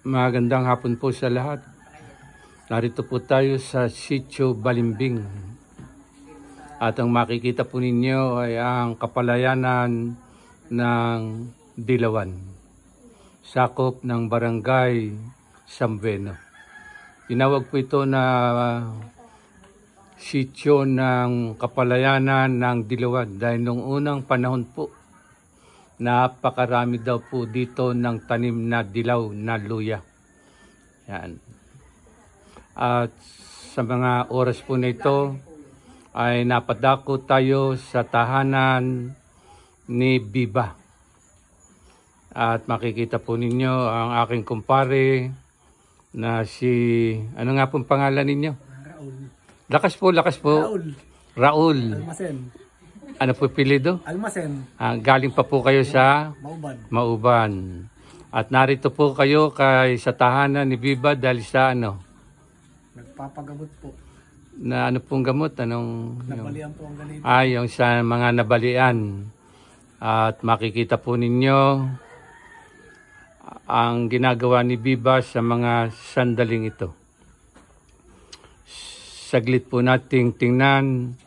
Magandang hapon po sa lahat. Narito po tayo sa Sitio Balimbing. At ang makikita po ninyo ay ang kapalayanan ng Dilawan. Sakop ng Barangay Sambueno. Tinawag po ito na sitio ng kapalayanan ng Dilawan dahil nung unang panahon po, napakarami daw po dito ng tanim na dilaw na luya. Yan. At sa mga oras po na ito ay napadako tayo sa tahanan ni Biba. At makikita po ninyo ang aking kumpare na si, ano nga pong pangalan ninyo? Raul. Lakas po. Raul. Almasen. Ano po pilido? Almasen. Galing pa po kayo sa Mauban. At narito po kayo sa tahanan ni Biba dahil sa ano? Nagpapagamot po. Na ano pong gamot? Anong? Nabalian po ang ganito. Yung sa mga nabalian. At makikita po ninyo ang ginagawa ni Biba sa mga sandaling ito. Saglit po nating tingnan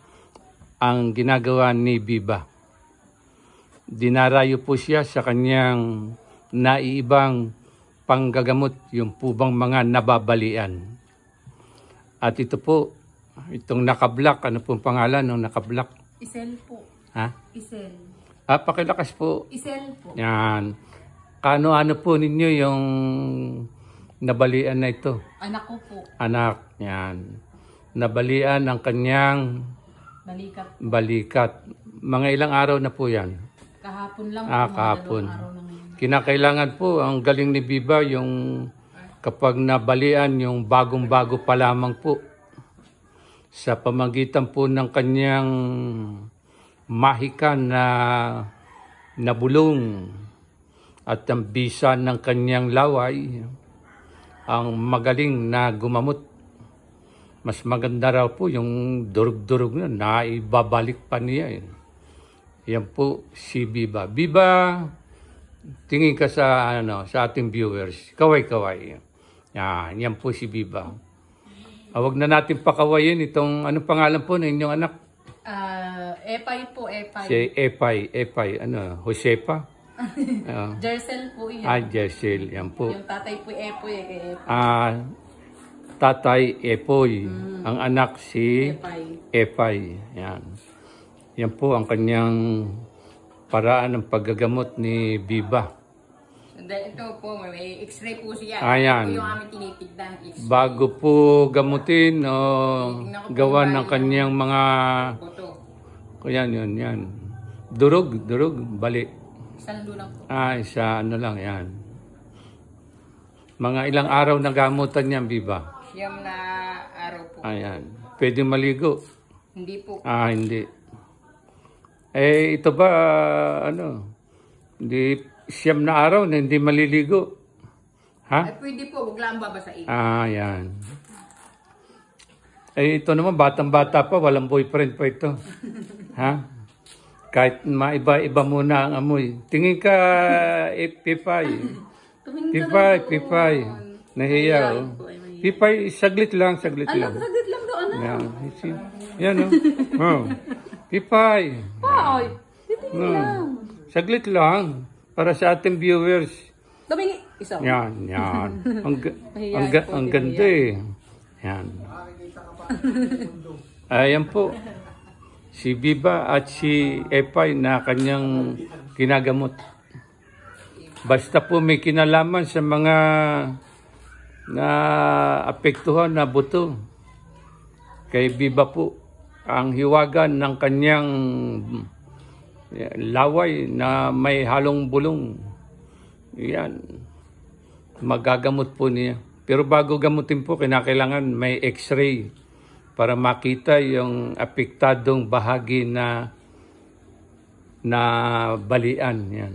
ang ginagawa ni Biba. Dinarayo po siya sa kanyang naiibang panggagamot, yung pubang mga nababalian. At ito po, itong nakablock, ano pong pangalan ng nakablock? Isel po. Ha? Isel. Pakilakas po. Isel po. Yan. Ano po ninyo yung nabalian na ito? Anak ko po. Anak. Yan. Nabalian ang kanyang balikat. Mga ilang araw na po yan? Kahapon lang po. Kahapon. Araw na ngayon. Kinakailangan po, ang galing ni Biba, yung kapag nabalian, yung bagong-bago pa lamang po. Sa pamagitan po ng kanyang mahikan na nabulong at ang bisa ng kanyang laway, ang magaling na gumamot. Mas maganda raw po yung durug-durug na naibabalik pa niya. Yan po si Biba. Biba, tingin ka sa ating viewers. Kaway-kaway. Yan po si Biba. Huwag na natin pakawayin itong, anong pangalan po ng inyong anak? Epay po, Epay. Si Epay. Josepa? Jersel po yan. Jersel. Yan po. Yung tatay po Epoy. Tatay Epoy. Ang anak si Epay. Yan. Yan po ang kanyang paraan ng paggagamot ni Biba. Ito po, may x-ray po siya. Yan. Ito yung aming tinitignan. Bago po gamutin o gawa ng kanyang mga... Yan. Durog, bali. Isang lang po. Isa lang, yan. Mga ilang araw na gamutan niyan, Biba? Siyam na araw po. Ayan. Pwede maligo? Hindi po. Hindi. Ito ba, hindi, siyam na araw na hindi maliligo? Ha? Pwede po, wag lang babasain. Yan. Ito naman, batang-bata pa, walang boyfriend pa ito. Ha? Kahit maiba-iba muna ang amoy. Tingin ka, Pipay. Pipay. Nahiya, Pipay, saglit lang. Saglit lang doon, Yan, Pipay. Ay, titingin lang. Saglit lang. Para sa ating viewers. Tumingin. Isa. Yan. Ang ganda Yan. Ayan po. Si Biba at si Epay na kanyang ginagamot. Basta po may kinalaman sa mga na apektuhan na buto. Kay Biba po, ang hiwagan ng kanyang laway na may halong bulong. Yan. Magagamot po niya. Pero bago gamutin po, kinakailangan may x-ray para makita yung apektadong bahagi na balian. Yan.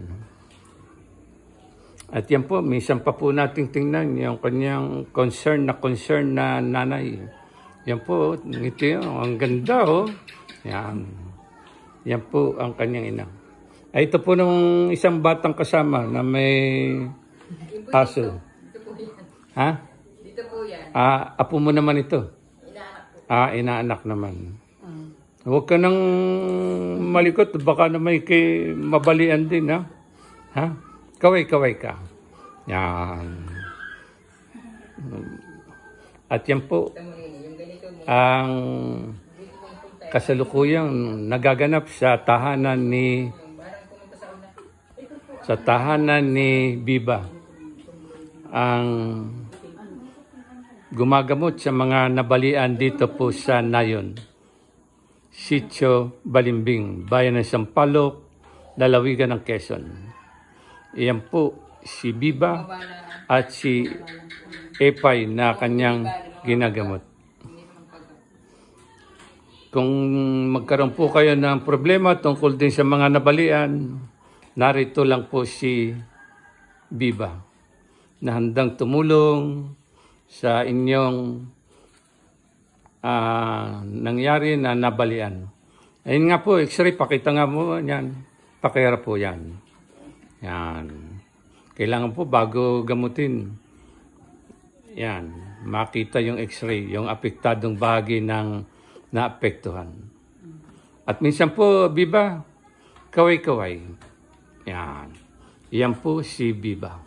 At yan po, minsan pa po nating tingnan yung kanyang concern na nanay. Yan po, ngiti, ang ganda Yan. Yan po ang kanyang ina. Ito po nung isang batang kasama na may aso. Ha? Dito po yan. Apo mo naman ito. Inaanak po. Inaanak naman. Huwag ka nang malikot. Baka na may mabalian din, ha? Ha? Kaway-kaway ka. Yan. At yan po, Ito mo yung ganito mo. ang kasalukuyang nagaganap sa tahanan ni Biba. Ang gumagamot sa mga nabalian dito po sa Nayon. Sitio Balimbing, bayan ng Sampaloc, lalawigan ng Quezon. Iyan po si Biba at si Epay na kanyang ginagamot. Kung magkaroon po kayo ng problema tungkol din sa mga nabalian, narito lang po si Biba na handang tumulong sa inyong nangyari na nabalian. Ayun nga po, x-ray, pakita nga mo yan. Pakira po yan. Yan. Kailangan po bago gamutin. Yan. Makita yung x-ray, yung apektadong bahagi ng naapektuhan. At minsan po, Biba, kaway-kaway. Yan. Yan po si Biba.